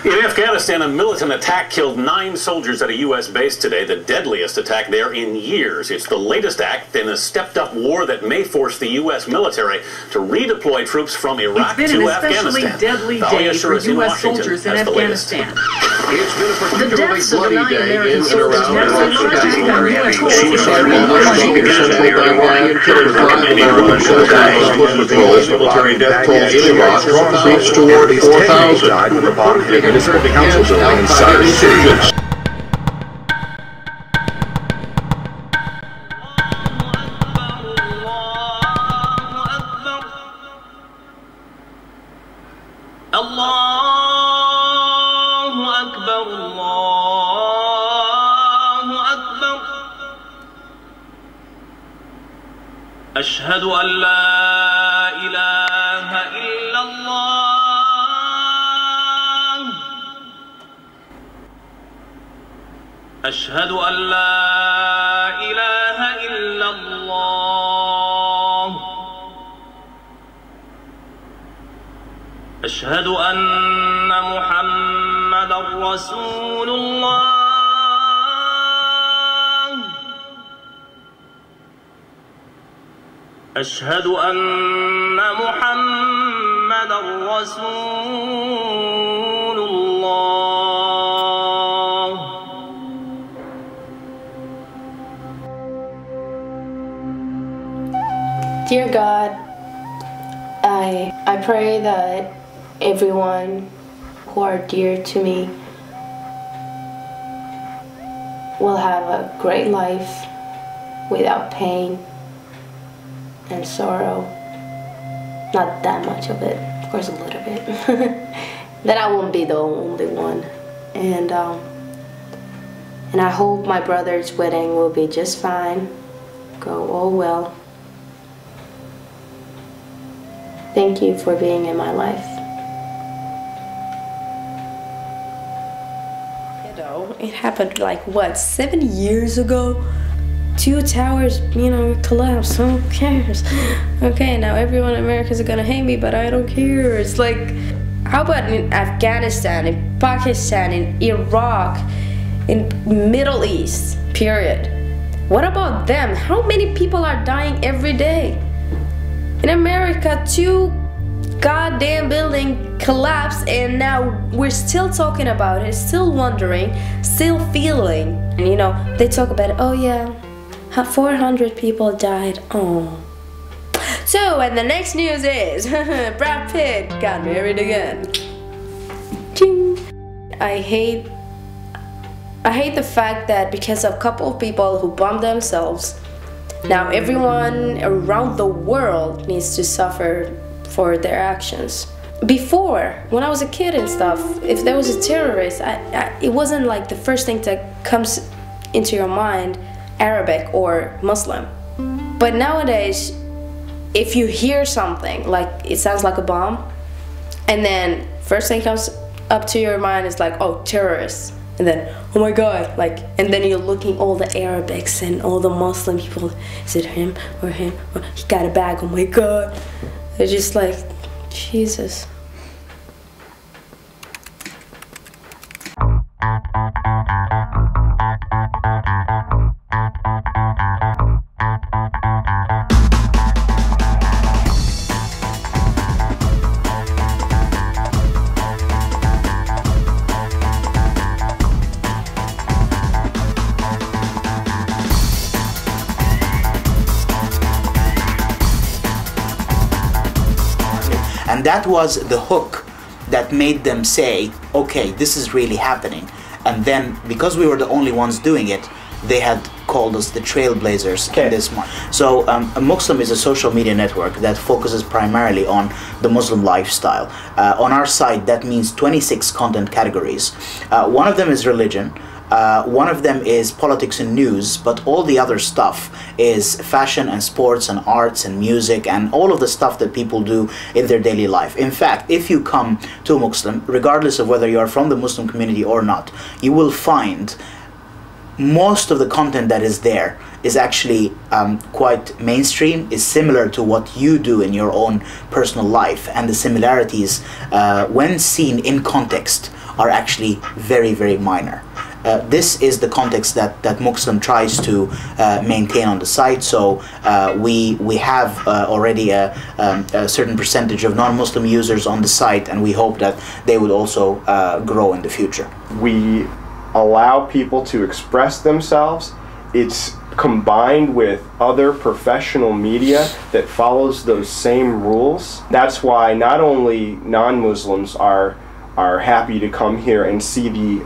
In Afghanistan, a militant attack killed 9 soldiers at a U.S. base today, the deadliest attack there in years. It's the latest act in a stepped-up war that may force the U.S. military to redeploy troops from Iraq to Afghanistan. It's been an especially deadly day for U.S. soldiers in Afghanistan. It's been a The particularly deaths of the bloody 9 day American in and soldiers around never the been larger than U.S. soldiers. Military death toll in Iraq reached toward 4,000. Reportedly against the council building inside insurgents. أشهد أن لا إله إلا الله أشهد أن لا إله إلا الله أشهد أن محمدا رسول الله أشهد أن محمدا رسول الله Dear God, I pray that everyone who are dear to me will have a great life without pain and sorrow. Not that much of it, of course a little bit. That I won't be the only one. And I hope my brother's wedding will be just fine, go all well. Thank you for being in my life. You know, it happened like what, 7 years ago? 2 towers, you know, collapsed. Who cares? Okay, now everyone in America is gonna hate me, but I don't care. It's like, how about in Afghanistan, in Pakistan, in Iraq, in Middle East, period? What about them? How many people are dying every day? In America, 2 goddamn buildings collapsed, and now we're still talking about it, still wondering, still feeling. And you know, they talk about it, oh yeah, 400 people died. Oh. So, and the next news is Brad Pitt got married again. Ching. I hate the fact that because of a couple of people who bombed themselves, now everyone around the world needs to suffer for their actions. Before, when I was a kid and stuff, if there was a terrorist, it wasn't like the first thing that comes into your mind, Arabic or Muslim. But nowadays, if you hear something like it sounds like a bomb, and then first thing comes up to your mind is like, oh, terrorists, and then oh my god, like, and then you're looking all the Arabics and all the Muslim people, is it him or him, or he got a bag, oh my god. It's just like, Jesus. And that was the hook that made them say, okay, this is really happening. And then, because we were the only ones doing it, they had called us the trailblazers in this month. So a Muslim is a social media network that focuses primarily on the Muslim lifestyle. On our site, that means 26 content categories. One of them is religion. One of them is politics and news, but all the other stuff is fashion and sports and arts and music and all of the stuff that people do in their daily life. In fact, if you come to a Muslim, regardless of whether you are from the Muslim community or not, you will find most of the content that is there is actually quite mainstream, is similar to what you do in your own personal life, and the similarities, when seen in context, are actually very, very minor. This is the context that Muslim tries to maintain on the site. So we have already a certain percentage of non-Muslim users on the site, and we hope that they would also grow in the future. We allow people to express themselves. It's combined with other professional media that follows those same rules. That's why not only non-Muslims are happy to come here and see the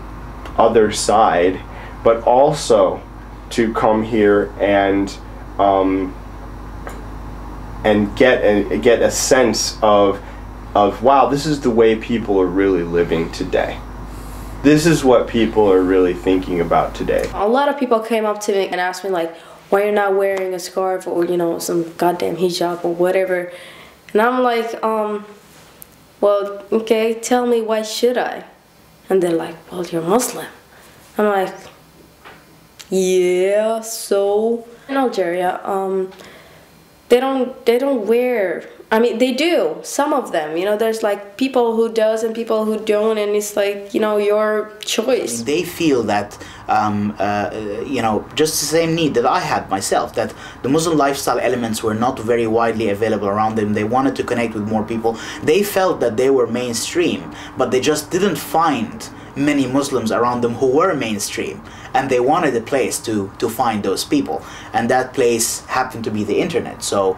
other side, but also to come here and get a sense of wow, this is the way people are really living today. This is what people are really thinking about today. A lot of people came up to me and asked me like, why you're not wearing a scarf or, you know, some goddamn hijab or whatever. And I'm like, well, okay, tell me, why should I? And they're like, well, you're Muslim. I'm like, yeah, so in Algeria, they don't wear, I mean, they do, some of them, you know, there's like people who does and people who don't, and it's like, you know, your choice. They feel that, you know, just the same need that I had myself, that the Muslim lifestyle elements were not very widely available around them. They wanted to connect with more people. They felt that they were mainstream, but they just didn't find many Muslims around them who were mainstream, and they wanted a place to find those people, and that place happened to be the internet. So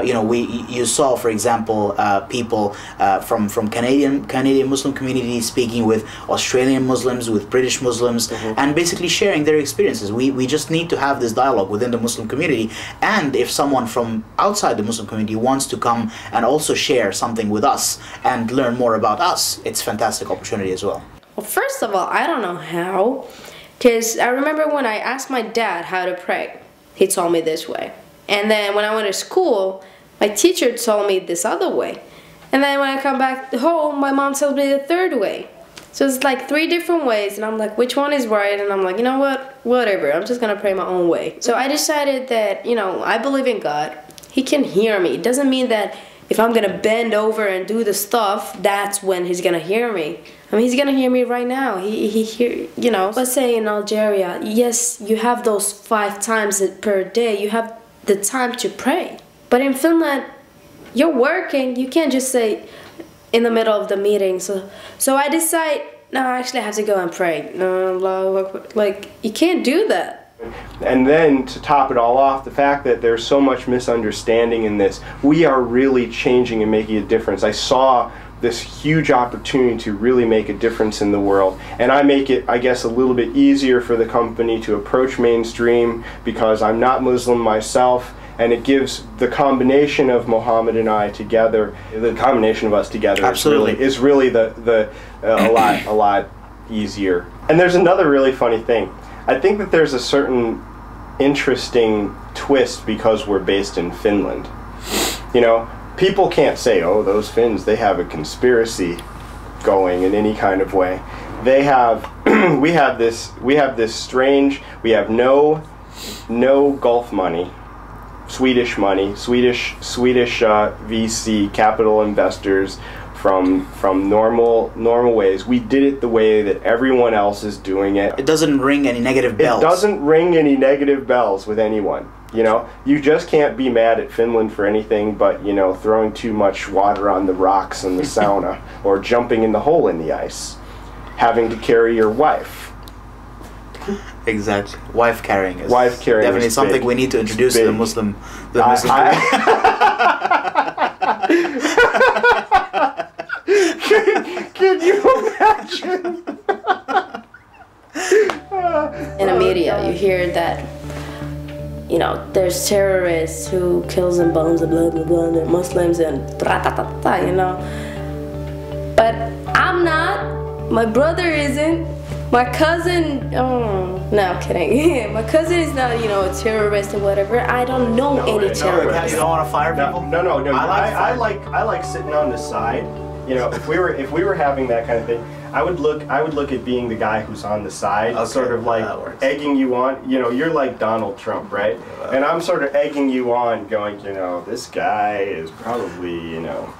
you know, you saw, for example, people from Canadian Muslim communities speaking with Australian Muslims, with British Muslims, and basically sharing their experiences. We just need to have this dialogue within the Muslim community, and if someone from outside the Muslim community wants to come and also share something with us and learn more about us, it's a fantastic opportunity as well. Well, first of all, I don't know how, because I remember when I asked my dad how to pray, he told me this way. And then when I went to school, my teacher told me this other way. And then when I come back home, my mom tells me the third way. So it's like 3 different ways, and I'm like, which one is right? And I'm like, you know what, whatever, I'm just gonna pray my own way. So I decided that, you know, I believe in God. He can hear me. It doesn't mean that if I'm gonna bend over and do the stuff, that's when he's gonna hear me. I mean, he's gonna hear me right now. He hear, you know. Let's say in Algeria, yes, you have those 5 times per day. You have the time to pray. But in Finland, you're working. You can't just say in the middle of the meeting. So I decide, no, actually I have to go and pray. No, like, you can't do that. And then to top it all off, the fact that there's so much misunderstanding in this, we are really changing and making a difference. I saw this huge opportunity to really make a difference in the world, and I make it, I guess, a little bit easier for the company to approach mainstream because I'm not Muslim myself, and it gives the combination of Mohamed and I together, the combination of us together is really a lot easier. And there's another really funny thing. I think that there's a certain interesting twist because we're based in Finland. You know, people can't say, oh, those Finns, they have a conspiracy going in any kind of way. They have, we have this strange, we have no Gulf money, Swedish money, Swedish VC capital investors from normal ways. We did it the way that everyone else is doing it. It doesn't ring any negative bells. It doesn't ring any negative bells with anyone. You know, you just can't be mad at Finland for anything but, you know, throwing too much water on the rocks in the sauna or jumping in the hole in the ice, having to carry your wife. Exactly. Wife carrying is definitely is something big. we need to introduce to the Muslim Can you imagine? In the media, you hear that, you know, there's terrorists who kills and bombs and blah blah blah, and they're Muslims and you know. But I'm not. My brother isn't. My cousin, oh, no, I'm kidding. My cousin is not, you know, a terrorist or whatever. I don't know any terrorists. You don't want to fire people? No. I like sitting on the side. You know, if we were having that kind of thing, I would look at being the guy who's on the side, okay, sort of like egging you on. You know, you're like Donald Trump, right? And I'm sort of egging you on, going, you know, this guy is probably, you know,